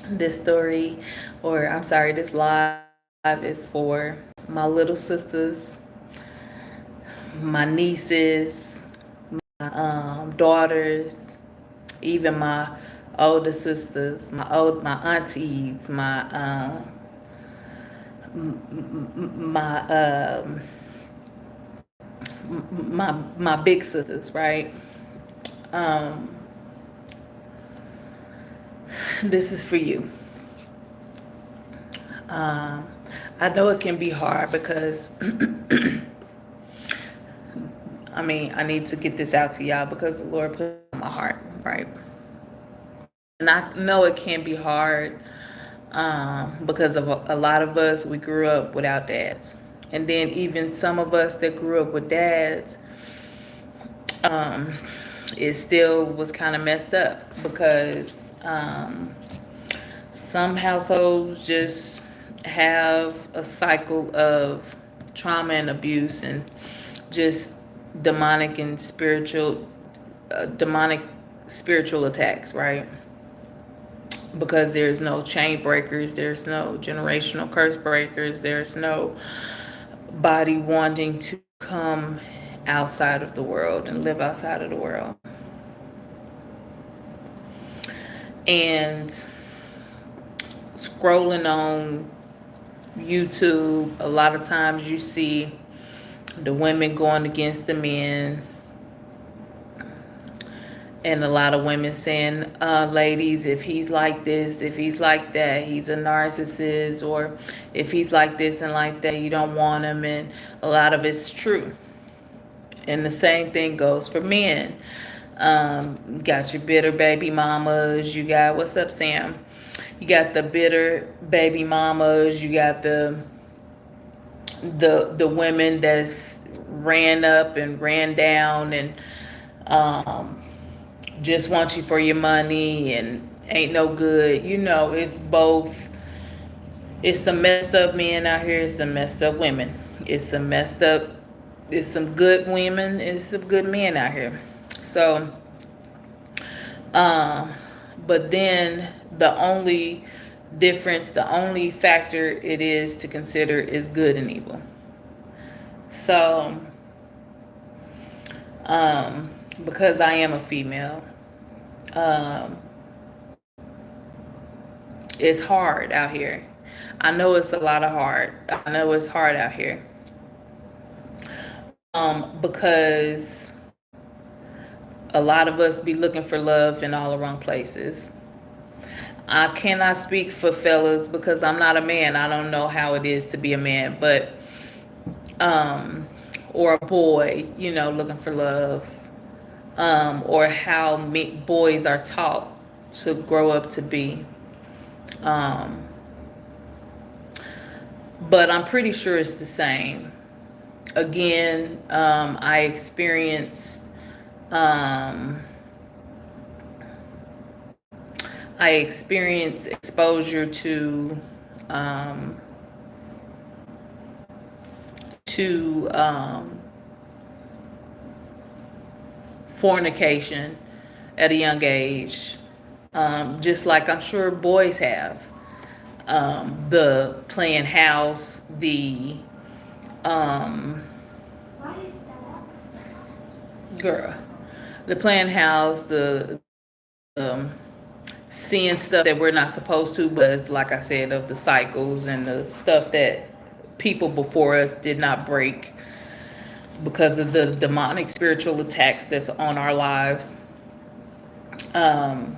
This story, or I'm sorry, this live is for my little sisters, my nieces, daughters, even my older sisters, my aunties, my my big sisters, right? Um, this is for you. Um, I know it can be hard because I need to get this out to y'all because the Lord put it on my heart, right? And I know it can be hard because of a lot of us, we grew up without dads. And then even some of us that grew up with dads, um, it still was kind of messed up because some households just have a cycle of trauma and abuse and just demonic and demonic spiritual attacks, right? Because there's no chain breakers, there's no generational curse breakers, there's no body wanting to come outside of the world and live outside of the world. And scrolling on YouTube, a lot of times you see the women going against the men, and a lot of women saying, ladies, if he's like this, if he's like that, he's a narcissist, or if he's like this and like that, you don't want him. And a lot of it's true. And the same thing goes for men. Got your bitter baby mamas. You got, what's up, Sam? You got the bitter baby mamas. You got the women that's ran up and ran down and um, just want you for your money and ain't no good. It's both. It's some messed up men out here. It's some messed up women. It's some messed up. It's some good women. It's some good men out here. So, um, but then the only difference, the only factor it is to consider is good and evil. So, because I am a female, um, it's hard out here. I know it's a lot of hard. I know it's hard out here. Because a lot of us be looking for love in all the wrong places. I cannot speak for fellas because I'm not a man. I don't know how it is to be a man, but um, or a boy, looking for love, or how boys are taught to grow up to be. Um, but I'm pretty sure it's the same. Again, um, I experienced exposure um, to fornication at a young age, just like I'm sure boys have. The playing house, um, girl, the playing house, the seeing stuff that we're not supposed to, but it's like I said, of the cycles and the stuff that people before us did not break because of the demonic spiritual attacks that's on our lives. Um,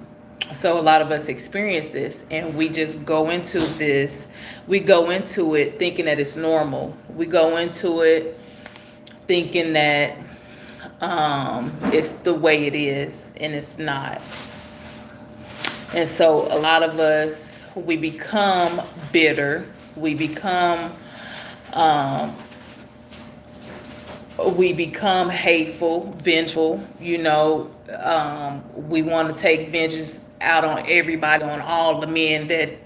so a lot of us experience this and we just go into this, we go into it thinking that it's normal. We go into it thinking that it's the way it is, and it's not. And so a lot of us, we become bitter. Um, we become hateful, vengeful. We want to take vengeance out on everybody, on all the men that,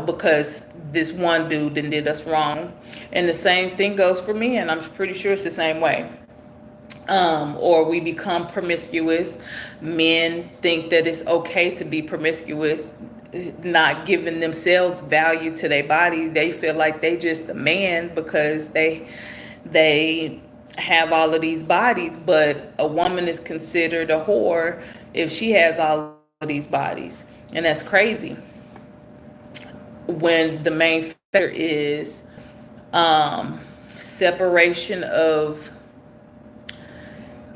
because this one dude did us wrong. And the same thing goes for me, and I'm pretty sure it's the same way. Or we become promiscuous. Men think that it's okay to be promiscuous. not giving themselves value to their body. They feel like they just a man because they have all of these bodies, but a woman is considered a whore if she has all of these bodies. And that's crazy when the main factor is separation of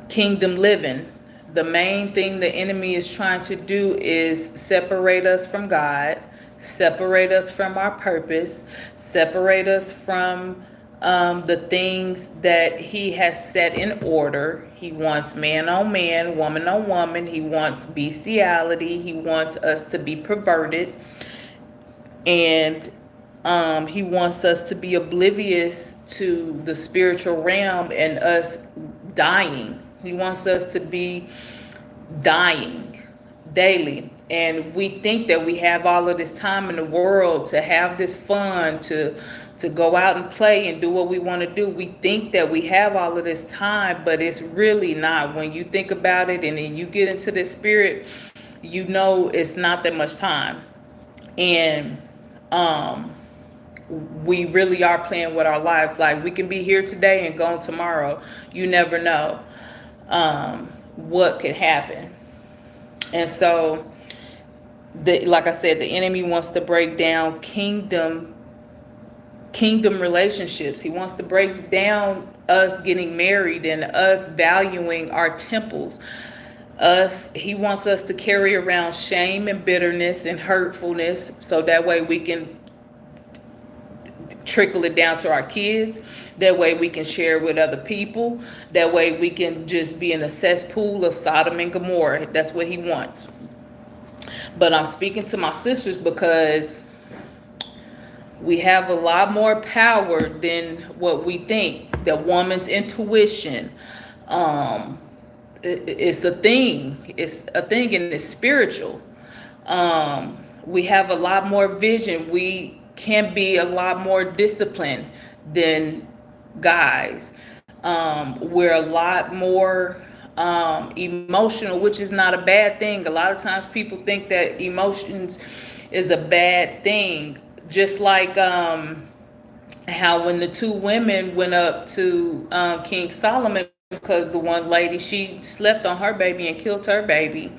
kingdom living. The main thing the enemy is trying to do is separate us from God, separate us from our purpose, separate us from the things that he has set in order. He wants man on man, woman on woman. He wants bestiality. He wants us to be perverted. And he wants us to be oblivious to the spiritual realm and us dying. He wants us to be dying daily. And we think that we have all of this time in the world to have this fun, to go out and play and do what we want to do. We think that we have all of this time, but it's really not. When you think about it and then you get into the spirit, you know it's not that much time. And we really are playing with our lives. Like, we can be here today and gone tomorrow. You never know what could happen. And so, like I said, the enemy wants to break down kingdom relationships. He wants to break down us getting married and us valuing our temples. He wants us to carry around shame and bitterness and hurtfulness, so that way we can trickle it down to our kids. That way we can share with other people. That way we can just be in a cesspool of Sodom and Gomorrah. That's what he wants. But I'm speaking to my sisters because we have a lot more power than what we think. The woman's intuition, it's a thing. It's a thing, and it's spiritual. We have a lot more vision. We can be a lot more disciplined than guys. We're a lot more emotional, which is not a bad thing. A lot of times people think that emotions is a bad thing. Just like how when the two women went up to King Solomon, because the one lady, she slept on her baby and killed her baby.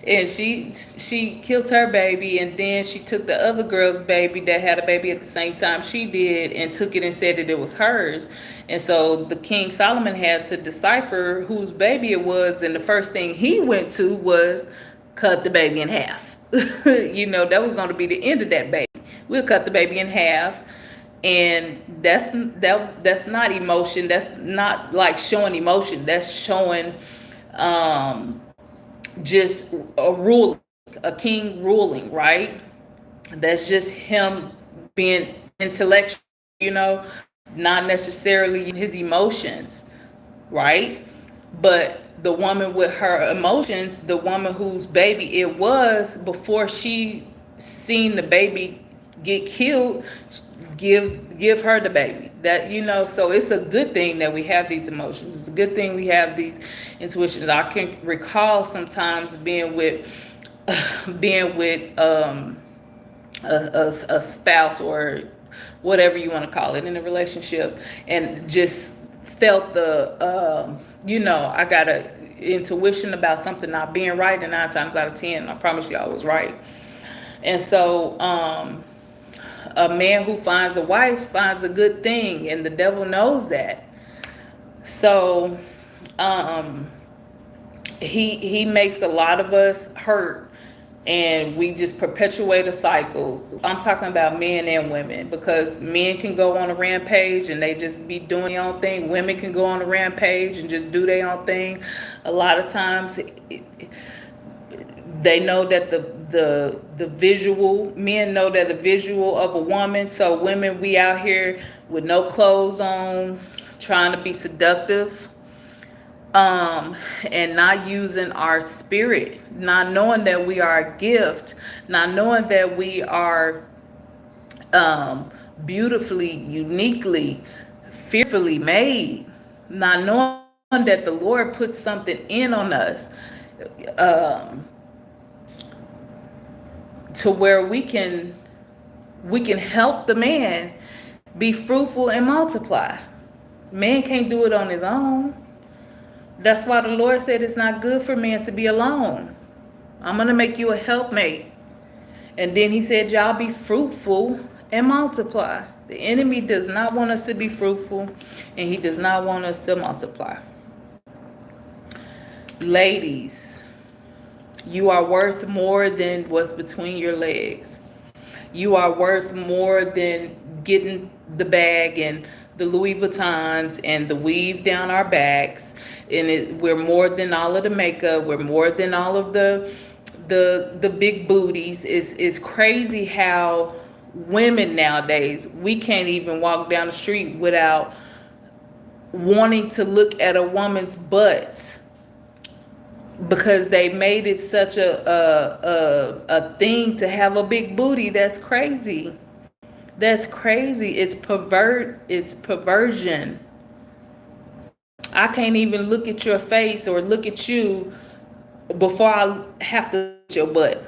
And she killed her baby, and then she took the other girl's baby that had a baby at the same time she did and took it and said that it was hers. And so the King Solomon had to decipher whose baby it was, and the first thing he went to was cut the baby in half. You know, that was going to be the end of that baby. We'll cut the baby in half. And that's not emotion. That's not like showing emotion. That's showing just a king ruling, right? That's just him being intellectual, you know, not necessarily his emotions, right? But the woman with her emotions, the woman whose baby it was, before she seen the baby get killed, give her the baby. That, you know, so it's a good thing that we have these emotions. It's a good thing we have these intuitions. I can recall sometimes being with a spouse or whatever you want to call it in a relationship, and just felt the you know, I got a intuition about something not being right, and 9 times out of 10 I promise you I was right. And so a man who finds a wife finds a good thing, and the devil knows that. So he makes a lot of us hurt, and we just perpetuate a cycle. I'm talking about men and women, because men can go on a rampage and they just be doing their own thing. Women can go on a rampage and just do their own thing. A lot of times they know that the visual, men know that the visual of a woman. So women, we out here with no clothes on, trying to be seductive, and not using our spirit, not knowing that we are a gift, not knowing that we are beautifully, uniquely, fearfully made, not knowing that the Lord put something in on us. to where we can help the man be fruitful and multiply. Man can't do it on his own. That's why the Lord said it's not good for man to be alone. I'm going to make you a helpmate. And then he said, y'all be fruitful and multiply. The enemy does not want us to be fruitful, and he does not want us to multiply. Ladies, you are worth more than what's between your legs. You are worth more than getting the bag and the Louis Vuittons and the weave down our backs. And we're more than all of the makeup. We're more than all of the big booties. It's crazy how women nowadays, we can't even walk down the street without wanting to look at a woman's butt, because they made it such a thing to have a big booty. That's crazy. That's crazy. It's perversion. I can't even look at your face or look at you before I have to look at your butt.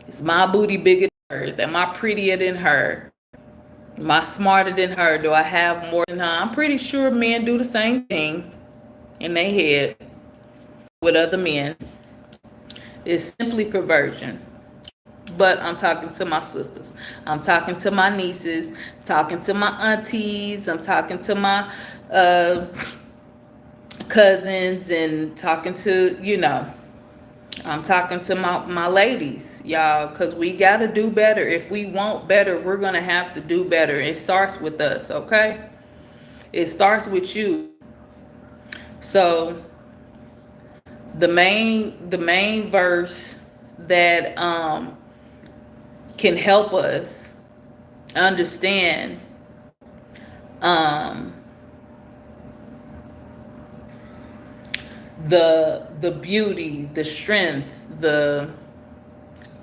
Is my booty bigger than hers? Am I prettier than her? Am I smarter than her? Do I have more than her? I'm pretty sure men do the same thing in their head with other men. It's simply perversion. But I'm talking to my sisters. I'm talking to my nieces. Talking to my aunties. I'm talking to my cousins, and talking to, I'm talking to my ladies, y'all, because we got to do better. If we want better, we're going to have to do better. It starts with us, okay? It starts with you. So the main verse that can help us understand the beauty, the strength, the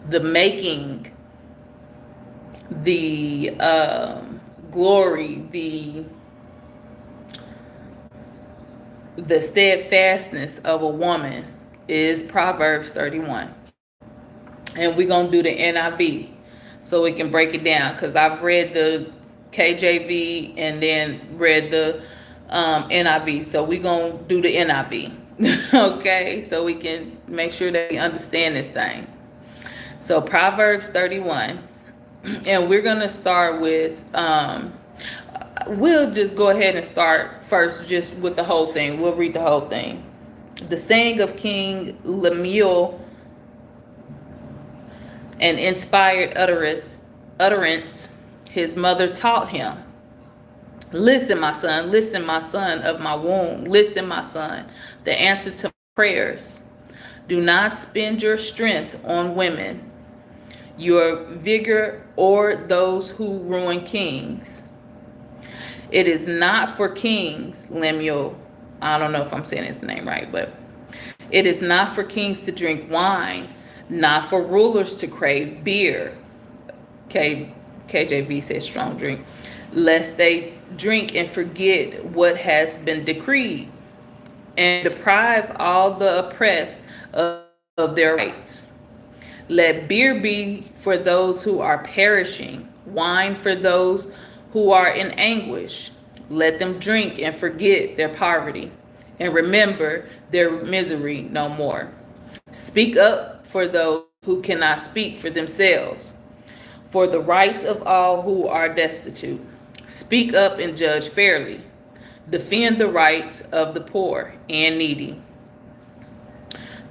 making, the glory, the steadfastness of a woman is Proverbs 31. And we're going to do the NIV so we can break it down, because I've read the KJV and then read the NIV. So we're going to do the NIV. Okay, so we can make sure that we understand this thing. So Proverbs 31, and we're going to start with, we'll just go ahead and start first just with the whole thing. We'll read the whole thing. The saying of King Lemuel, an inspired utterance his mother taught him. Listen, my son of my womb. Listen, my son, the answer to prayers. Do not spend your strength on women, your vigor, or those who ruin kings. It is not for kings, Lemuel. I don't know if I'm saying his name right, but it is not for kings to drink wine, not for rulers to crave beer. KJV says strong drink, lest they drink and forget what has been decreed, and deprive all the oppressed of their rights. Let beer be for those who are perishing, wine for those who are in anguish. Let them drink and forget their poverty, and remember their misery no more. Speak up for those who cannot speak for themselves, for the rights of all who are destitute. Speak up and judge fairly. Defend the rights of the poor and needy.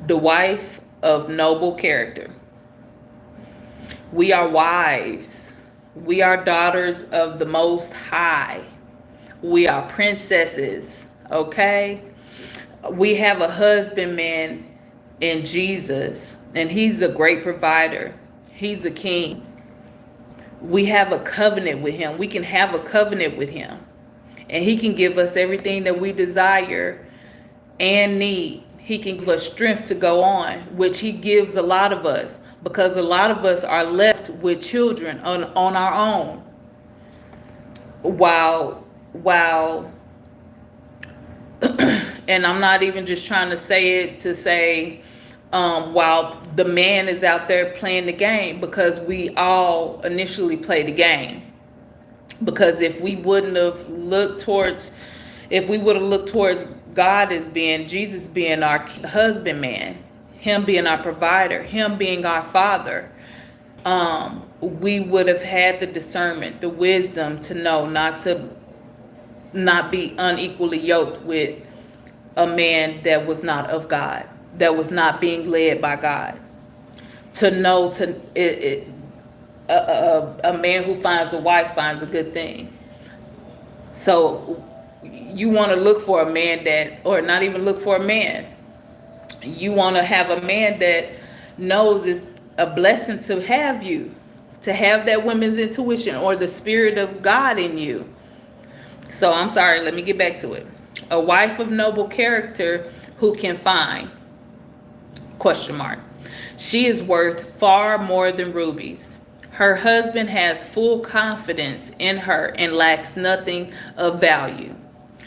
The wife of noble character. We are wives. We are daughters of the Most High. We are princesses, okay? We have a husbandman in Jesus, and he's a great provider. He's a king. We have a covenant with him. We can have a covenant with him, and he can give us everything that we desire and need. He can give us strength to go on, which he gives a lot of us, because a lot of us are left with children on our own. While and I'm not even just trying to say it to say while the man is out there playing the game, because we all initially play the game. Because if we wouldn't have looked towards, if we would have looked towards God as being, Jesus being our husband man, him being our provider, him being our father, we would have had the discernment, the wisdom to know not be unequally yoked with a man that was not of God, that was not being led by God. To know a man who finds a wife finds a good thing. So you want to look for a man that, or not even look for a man. You want to have a man that knows it's a blessing to have you, to have that woman's intuition or the spirit of God in you. So I'm sorry, let me get back to it. A wife of noble character who can find, question mark. She is worth far more than rubies. Her husband has full confidence in her and lacks nothing of value.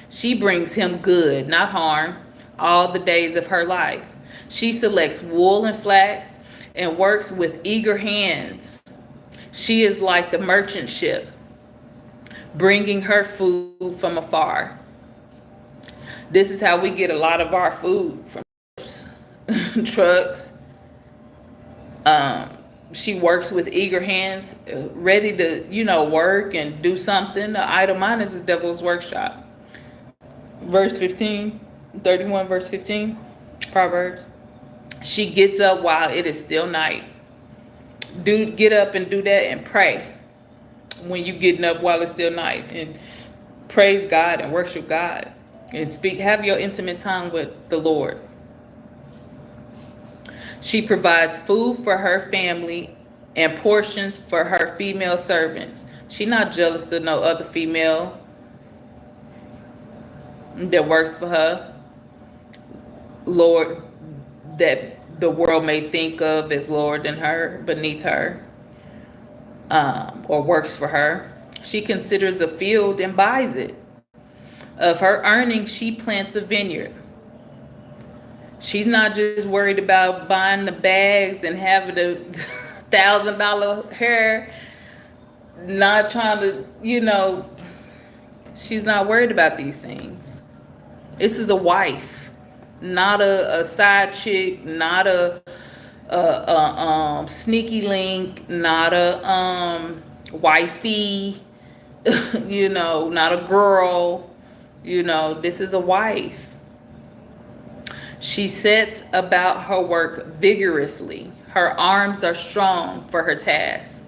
She brings him good, not harm, all the days of her life. She selects wool and flax and works with eager hands. She is like the merchant ship, bringing her food from afar. This is how we get a lot of our food, from trucks. She works with eager hands, ready to, work and do something. The idle mind is the devil's workshop. Verse 15, 31, verse 15, Proverbs. She gets up while it is still night. Get up and do that and pray when you getting up while it's still night, and praise God and worship God and have your intimate time with the Lord. She provides food for her family and portions for her female servants. She's not jealous of no other female that works for her, Lord, that the world may think of as Lord than her, beneath her, or works for her. She considers a field and buys it. Of her earnings, she plants a vineyard. She's not just worried about buying the bags and having the $1,000 hair, not trying to, she's not worried about these things. This is a wife, not a side chick, not a sneaky link, not a wifey, not a girl, this is a wife. She sets about her work vigorously. Her arms are strong for her task.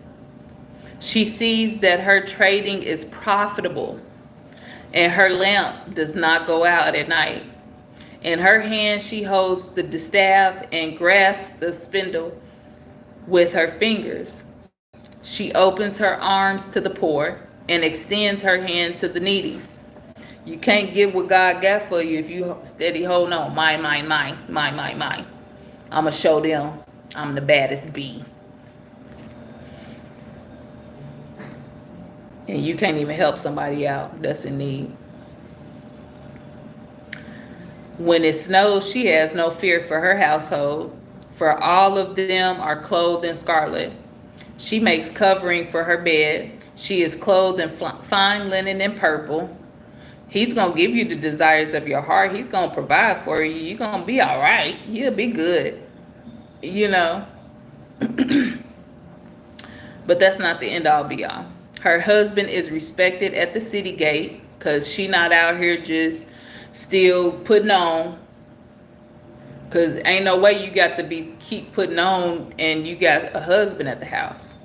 She sees that her trading is profitable, and her lamp does not go out at night. In her hand she holds the distaff and grasps the spindle with her fingers. She opens her arms to the poor and extends her hand to the needy. You can't get what God got for you if you steady holding on. Mine. I'ma show them I'm the baddest bee. And you can't even help somebody out that's in need. When it snows, she has no fear for her household, for all of them are clothed in scarlet. She makes covering for her bed. She is clothed in fine linen and purple. He's going to give you the desires of your heart. He's going to provide for you. You're going to be all right. You'll be good, But that's not the end all be all. Her husband is respected at the city gate, because she not out here just still putting on. Because ain't no way you got to keep putting on and you got a husband at the house.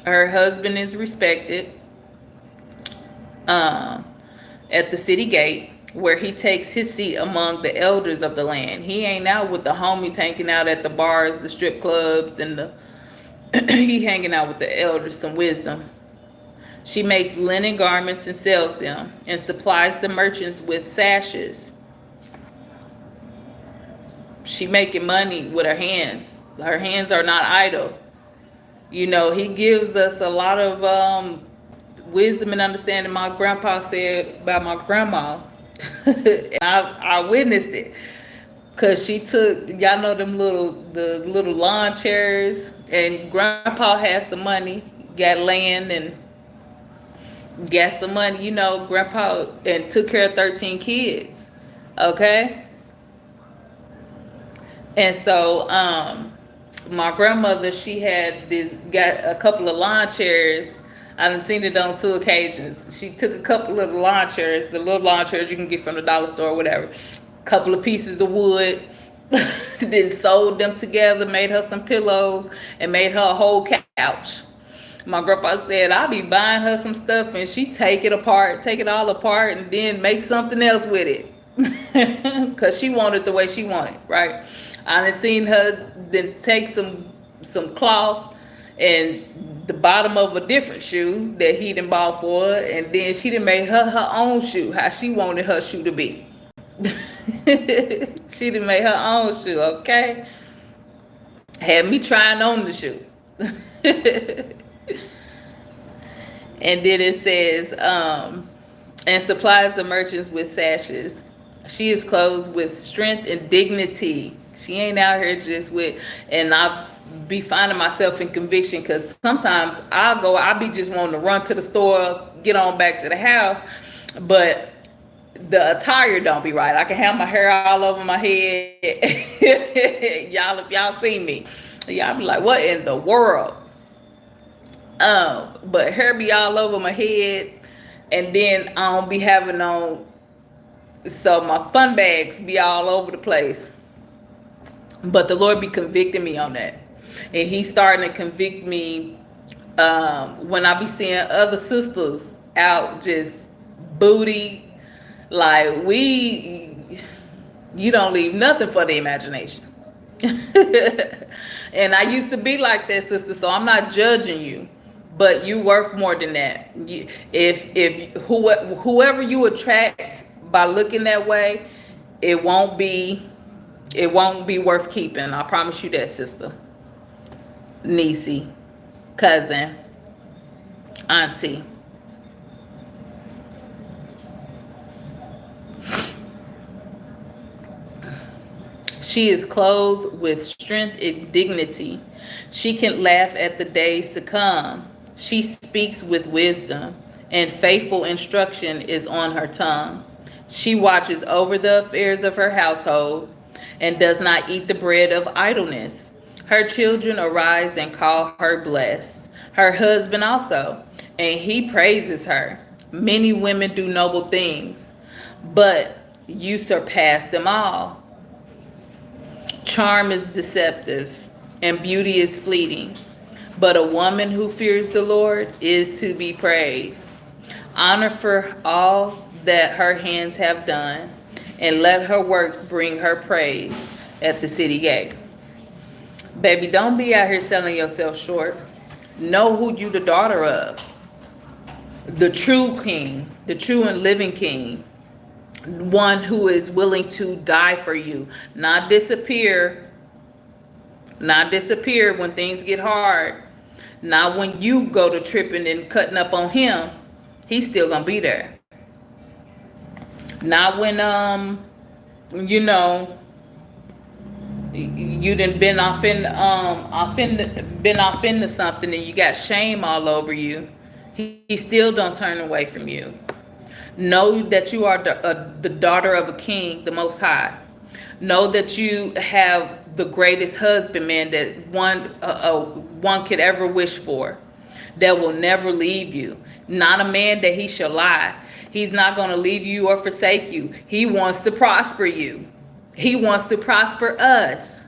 Her husband is respected at the city gate, where he takes his seat among the elders of the land. He ain't out with the homies hanging out at the bars, the strip clubs, and he hanging out with the elders, some wisdom. She makes linen garments and sells them, and supplies the merchants with sashes. She making money with her hands. Her hands are not idle. He gives us a lot of wisdom and understanding. My grandpa said about my grandma, I witnessed it. Cause she took, y'all know the little lawn chairs, and grandpa had some money, got land and got some money, grandpa, and took care of 13 kids. Okay? And so my grandmother, she had got a couple of lawn chairs. I done seen it on 2 occasions. She took a couple of the lawn chairs, the little lawn chairs you can get from the dollar store or whatever, couple of pieces of wood, then sewed them together, made her some pillows, and made her a whole couch. My grandpa said, I'll be buying her some stuff and she take it all apart, and then make something else with it. Because she wanted the way she wanted, right? I done seen her then take some cloth and the bottom of a different shoe that he done bought for her, and then she done made her own shoe, how she wanted her shoe to be. She done made her own shoe, okay? Had me trying on the shoe. And then it says, and supplies the merchants with sashes. She is clothed with strength and dignity. She ain't out here just with, and I be finding myself in conviction, because sometimes I'll be just wanting to run to the store, get on back to the house, but the attire don't be right. I can have my hair all over my head. Y'all, if y'all see me, y'all be like, what in the world? But hair be all over my head, and then I don't be having on, so my fun bags be all over the place. But the Lord be convicting me on that, and He's starting to convict me when I be seeing other sisters out just booty, like you don't leave nothing for the imagination. And I used to be like that, sister, so I'm not judging you. But you worth more than that. If whoever you attract by looking that way, it won't be worth keeping. I promise you that, sister, niecey, cousin, auntie. She is clothed with strength and dignity. She can laugh at the days to come. She speaks with wisdom, and faithful instruction is on her tongue. She watches over the affairs of her household and does not eat the bread of idleness. Her children arise and call her blessed. Her husband also, and he praises her. Many women do noble things, but you surpass them all. Charm is deceptive, and beauty is fleeting, but a woman who fears the Lord is to be praised. Honor for all that her hands have done, and let her works bring her praise at the city gate. Baby, don't be out here selling yourself short. Know who you the daughter of. The true king, the true and living king. One who is willing to die for you, not disappear when things get hard, not when you go to tripping and cutting up on him. He's still gonna be there. Not when you done been off into something and you got shame all over you. He still don't turn away from you. Know that you are the daughter of a king, the Most High. Know that you have the greatest husbandman that one could ever wish for, that will never leave you. Not a man that he shall lie. He's not going to leave you or forsake you. He wants to prosper you. He wants to prosper us.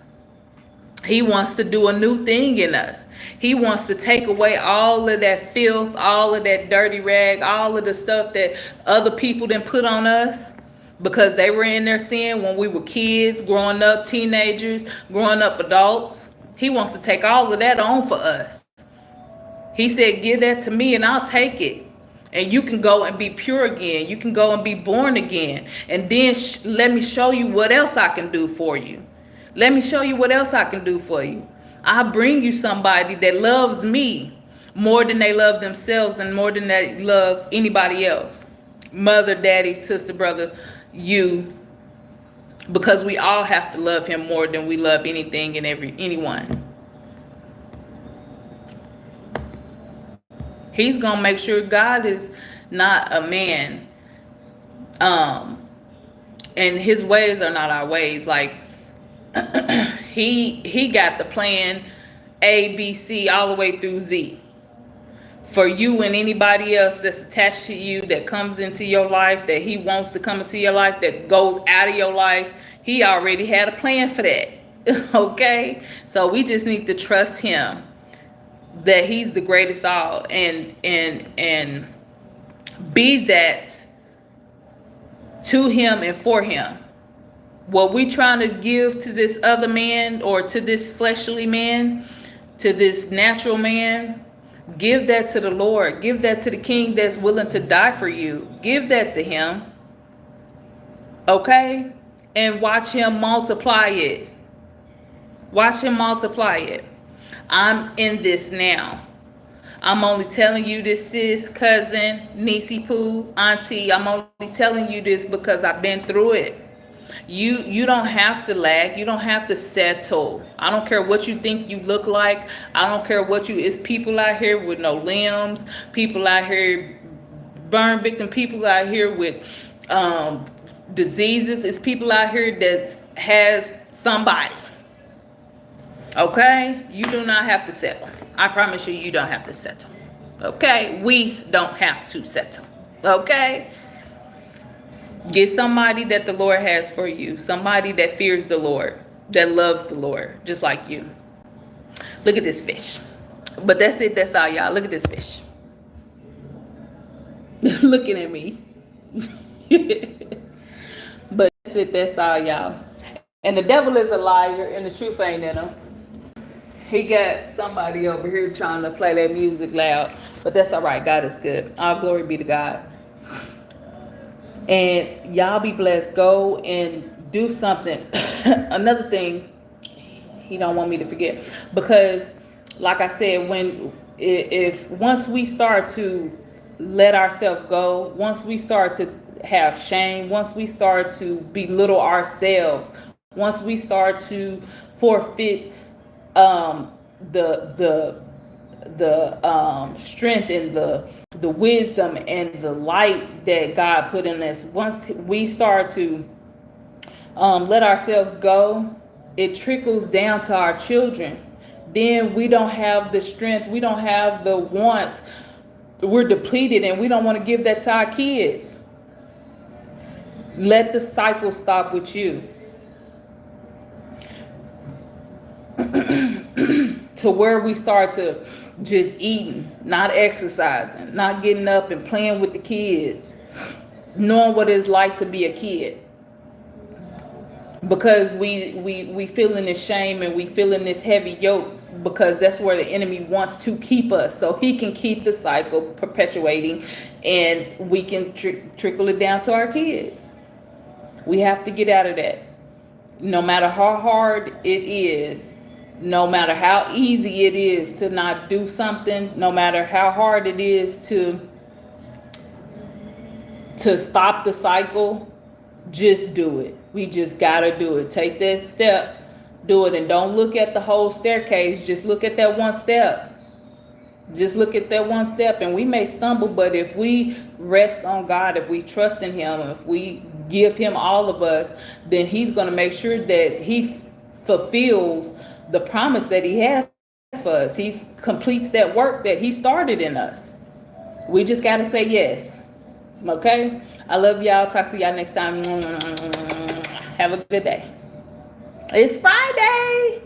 He wants to do a new thing in us. He wants to take away all of that filth, all of that dirty rag, all of the stuff that other people didn't put on us because they were in their sin when we were kids, growing up, teenagers, growing up adults. He wants to take all of that on for us. He said, give that to me and I'll take it. And you can go and be pure again. You can go and be born again. And then let me show you what else I can do for you. Let me show you what else I can do for you. I'll bring you somebody that loves me more than they love themselves and more than they love anybody else. Mother, daddy, sister, brother, you, because we all have to love him more than we love anything and anyone. He's gonna make sure. God is not a man, and his ways are not our ways. Like he got the plan A, B, C, all the way through Z for you and anybody else that's attached to you, that comes into your life, that he wants to come into your life, that goes out of your life. He already had a plan for that. Okay, so we just need to trust him that he's the greatest all, and be that to him and for him. What we trying to give to this other man, or to this fleshly man, to this natural man, give that to the Lord. Give that to the King that's willing to die for you. Give that to him. Okay? And watch him multiply it. Watch him multiply it. I'm in this now. I'm only telling you this, sis, cousin, niecey poo, auntie. I'm only telling you this because I've been through it. You don't have to lag. You don't have to settle. I don't care what you think you look like. I don't care what you... It's people out here with no limbs. People out here, burn victim. People out here with diseases. It's people out here that has somebody. Okay? You do not have to settle. I promise you, you don't have to settle. Okay? We don't have to settle. Okay? Get somebody that the Lord has for you. Somebody that fears the Lord. That loves the Lord. Just like you. Look at this fish. But that's it. That's all, y'all. Look at this fish. Looking at me. But that's it. That's all, y'all. And the devil is a liar and the truth ain't in him. He got somebody over here trying to play that music loud. But that's all right. God is good. All glory be to God. And y'all be blessed. Go and do something. Another thing, he don't want me to forget. Because, like I said, if once we start to let ourselves go, once we start to have shame, once we start to belittle ourselves, once we start to forfeit the strength and the wisdom and the light that God put in us, once we start to let ourselves go, it trickles down to our children. Then we don't have the strength, we don't have the want, we're depleted, and we don't want to give that to our kids. Let the cycle stop with you. To where we start to just eating, not exercising, not getting up and playing with the kids, knowing what it's like to be a kid. Because we feeling this shame and we feeling this heavy yoke, because that's where the enemy wants to keep us, so he can keep the cycle perpetuating, and we can trickle it down to our kids. We have to get out of that. No matter how hard it is, no matter how easy it is to not do something, no matter how hard it is to stop the cycle, just do it. We just gotta do it. Take that step, do it, and don't look at the whole staircase. Just look at that one step. Just look at that one step. And we may stumble, but if we rest on God, if we trust in him, if we give him all of us, then he's going to make sure that he fulfills the promise that he has for us. He completes that work that he started in us. We just got to say yes. Okay? I love y'all. Talk to y'all next time. Have a good day. It's Friday.